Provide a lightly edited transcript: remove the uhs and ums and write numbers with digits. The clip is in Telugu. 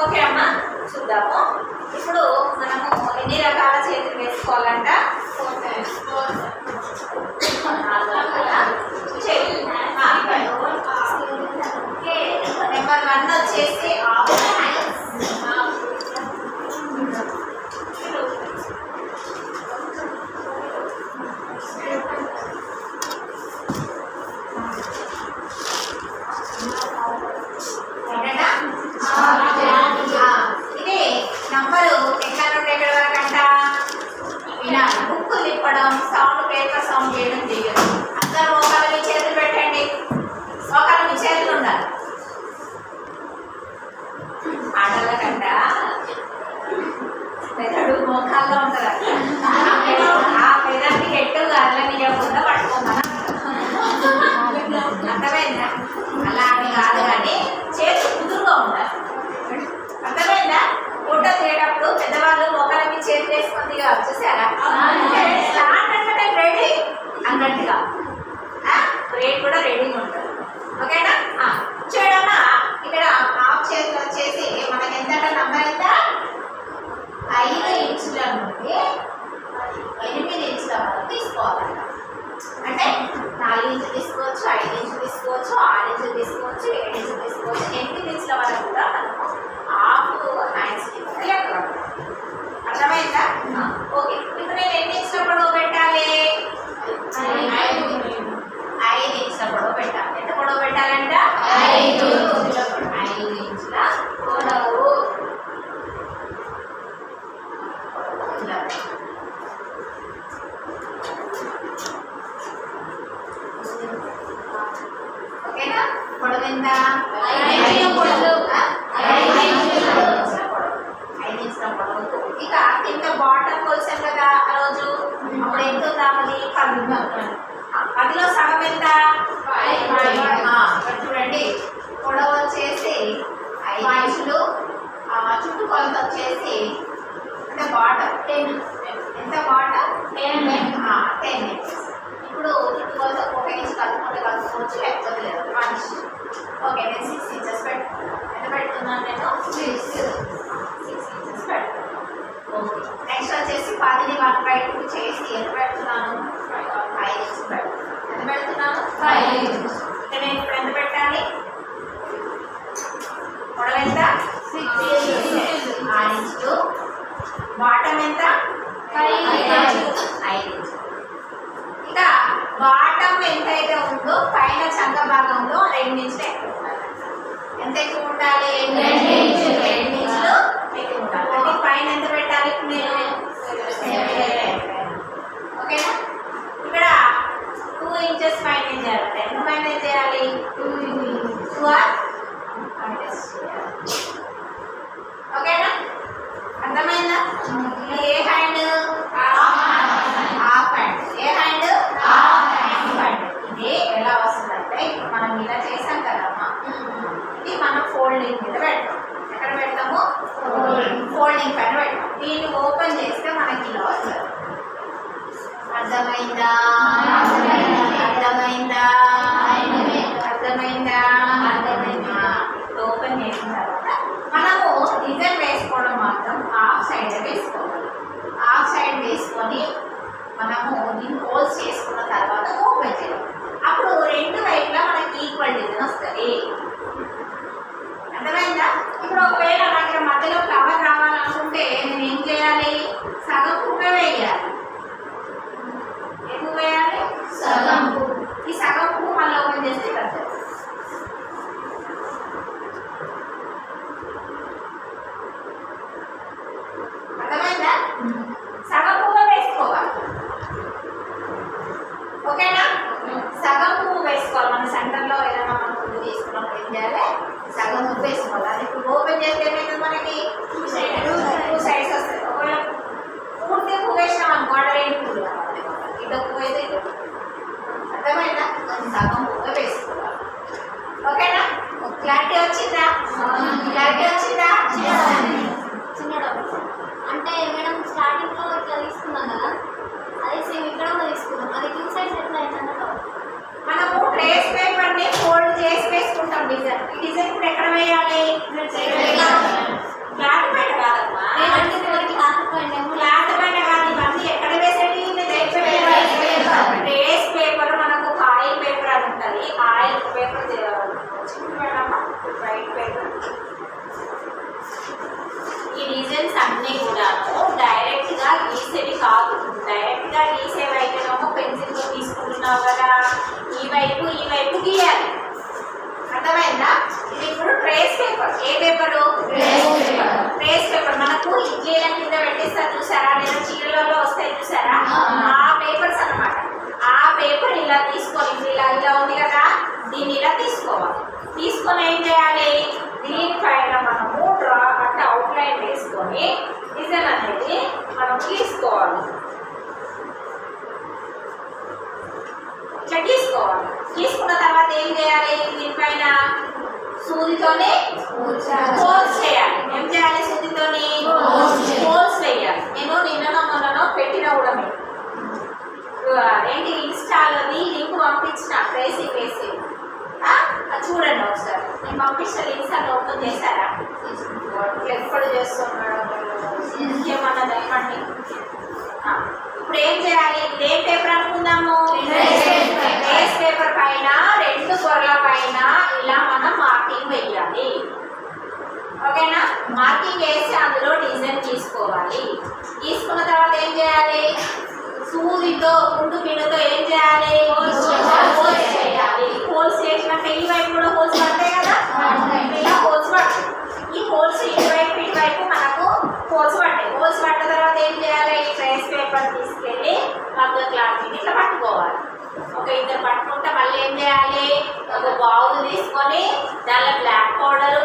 ఓకే అమ్మా, చూద్దాము. ఇప్పుడు మనము ఎన్ని రకాల చేతులు వేసుకోవాలంట? 4 నెంబర్ 1 వచ్చేసి ఇదే నంబరు ఎక్కడ నుండి ఎక్కడ వరకు అంట? వినాలి. బుక్ తిప్పడం, సౌండ్, పేపర్ సౌండ్ చేయడం చేయదు. అందరూ ఒకళ్ళ మీ చేతులు పెట్టండి. ఒకళ్ళ మీ చేతులు ఉండాలి. ఆటల కంట పెదడు మోకాల్లో ఉంటారు. ఆ పెదాన్ని గట్టు అల్లని చెప్పకుండా పట్టుకోమని అర్థమైందా? అలా అని కాదు, కానీ చేతులు కుదురుగా ఉండాలి. అర్థమైందా? ఫోటో తీయటప్పుడు పెద్దవాళ్ళు ఒకరికి చేతులు వేసుకుంది చూసారా? స్టార్ట్ అంటే రెడీ అన్నట్టుగా రేట్ కూడా రెడీగా ఉంటుంది. ఓకేనా? చూడమ్మా, ఇక్కడ హాఫ్ చేతులు వచ్చేసి మనకి ఎంత నంబర్ ఎంత? 5 ఇంచుల నుండి 8 ఇంచుల వరకు తీసుకోవాలంట. అంటే 4 ఇంచులు తీసుకోవచ్చు, 5 ఇంచులు తీసుకోవచ్చు, 6 ఇంచులు తీసుకోవచ్చు, 7 ఇంచులు తీసుకోవచ్చు. 8 ఇంచుల వరకు కూడా మనము హాఫ్ హ్యాండ్స్ లెక్క. అర్థమైందా? ఓకే. ఇప్పుడు నేను ఎన్ని ఇంచుల పొడవు పెట్టాలి? 5 ఇంచుల పొడవు పెట్టాలి. ఎంత పొడవు పెట్టాలంట? 5 ఇంచుల పొడవు. ఓకేనా? పొడవు ఎంత? 5 ఇంచుల పొడవు. ఇక కింద బాటమ్ కొలిసాం కదా ఆ రోజు, అప్పుడు ఎంత రావాలి? 10లో సగం ఎంత? 5. చూడండి, పొడవు వచ్చేసి 5 ఇంచులు, చుట్టుకొలత వచ్చేసి అంటే బాటమ్ 10. ఎంత బాటమ్? 10 ఇంచెస్. ఇప్పుడు చుట్టుకొలత 1 ఇంచు కలుపుకోవచ్చు, లేకపోతే లేదు, మనిషి. ఓకే, నేను 6 ఇంచెస్ పెట్టుకున్నాను. ఎంత పెడుతున్నాను నేను? 6 ఇంచెస్ పెడుతున్నాను. ఓకే. నెక్స్ట్ వచ్చేసి 10ని 1/2 చేసి ఎంత పెడుతున్నాను? 5 ఇంచెస్ పెడుతున్నాను. ఎంత పెడుతున్నాను? 5 ఇంచెస్. ఇక్కడ నేను ఇప్పుడు ఎంత పెట్టాలి? పొడవు ఎంత? 6 ఇంచులు. బాటమ్ ఎంత? 5 ఇంచులు. ఇక బాటమ్ ఎంత అయితే ఉందో పైన చంక భాగంలో 2 ఇంచులు ఎక్కువ ఉండాలి. ఎంత ఎక్కువ ఉండాలి? 2 ఇంచులు ఎక్కువ ఉండాలి. అంటే పైన ఎంత పెట్టాలి నేను? ఓకేనా? ఇక్కడ 2 ఇంచెస్ మైనస్ చేయాలంటే ఎంత మైనస్ చేయాలి? 2 ఓకేనా? అర్థమైందా? ఏ హ్యాండ్? Half hand. ఏ హ్యాండ్? Half hand. ఇది ఎలా వస్తుందంటే ఇప్పుడు మనం ఇలా చేసాం కదమ్మా, ఇది మనం ఫోల్డింగ్ మీద పెడతాం. ఎక్కడ పెడతాము? ఫోల్డింగ్ పైన పెడతాం. దీన్ని ఓపెన్ చేస్తే మనకి ఇలా వస్తుంది. అర్థమైందా? అర్థమైందా? అర్థమైందా? ఓపెన్ చేసిన తర్వాత మనము డిజైన్ వేసుకోవడం మాత్రం హాఫ్ సైడ్ వేసుకోవాలి. హాఫ్ సైడ్ వేసుకొని మనము దీన్ని హోల్స్ చేసుకున్న తర్వాత ఓపెన్ చేయాలి. అప్పుడు 2 వైపులా మనకి ఈక్వల్ డిజైన్ వస్తుంది. అర్థమైందా? ఇప్పుడు ఒకవేళ నాకు మధ్యలో ఫ్లవర్ రావాలనుకుంటే నేను ఏం చేయాలి? సగం పువ్వే వేయాలి. ఏ పువ్వు వేయాలి? సగం పువ్వు. ఈ సగం పువ్వు మళ్ళీ ఓపెన్ చేస్తే కదా. అర్థమైందా? సగం పువ్వు వేసుకోవాలి. ఓకేనా? సగం పువ్వు వేసుకోవాలి. మన సెంటర్లో ఏదైనా మనం పువ్వు తీసుకున్నప్పుడు ఏం చేయాలి? సగం పువ్వు వేసుకోవాలి. అది ఇప్పుడు ఓపెన్ చేస్తే ఏమైంది మనకి? తీసుకున్నావు కదా, ఈ వైపు గీయాలి. అర్థమైందా? ఇది ఇప్పుడు ట్రేస్ పేపర్. ఏ పేపరు? Trace paper. మనకు ఇడ్లీల కింద పెట్టిస్తారు చూసారా, లేదా చీరలలో వస్తాయి చూసారా, ఆ పేపర్స్ అన్నమాట. ఆ పేపర్ ఇలా తీసుకొని ఇలా ఉంది కదా, దీన్ని ఇలా తీసుకోవాలి. తీసుకొని ఏం చేయాలి, దీనిపైన మనము డ్రా అంటే అవుట్లైన్ వేసుకొని డిజైన్ అనేది మనం తీసుకోవాలి. ఇట్లా తీసుకోవాలి. తీసుకున్న తర్వాత ఏం చేయాలి, దీనిపైన సూదితోనే హోల్స్ చేయాలి. ఏం చేయాలి, సూదితోని హోల్స్ వేయాలి. నేను నిన్ననో మొన్ననో పెట్టిన కూడా మీరు ఏంటి ఇన్స్టాలోని లింక్ పంపించిన వేసి చూడండి ఒకసారి. నేను పంపించిన లింక్స్ అన్ని ఓపెన్ చేశారా? ఎప్పుడు చేస్తున్నాడు ఏమన్నా చెప్పండి. ఇప్పుడు ఏం చేయాలి, ఇదే పేపర్ అనుకుందాము. ట్రేస్ పేపర్ పైన 2 పొరల పైన ఇలా మనం మార్కింగ్ వేయాలి. ఓకేనా? మార్కింగ్ వేసి అందులో డిజైన్ తీసుకోవాలి. తీసుకున్న తర్వాత ఏం చేయాలి, సూదితో కుంటు పిన్నుతో ఏం చేయాలి, హోల్స్ చేయాలి. హోల్స్ చేసినాక ఈ వైపు కూడా హోల్స్ పడతాయి కదా, ఇలా హోల్స్ పడతాయి. ఈ హోల్స్ ఇటువైపు మనకు హోల్స్ పడతాయి. హోల్స్ పడ్డ తర్వాత ఏం చేయాలి, ట్రేస్ పేపర్ తీసుకెళ్ళి మగ్గ క్లాత్ మీద ఇట్లా పట్టుకోవాలి. ఒక ఇద్దరు పట్టుకుంటే మళ్ళీ ఏం చేయాలి, ఒక బౌల్ తీసుకొని దానిలో బ్లాక్ పౌడర్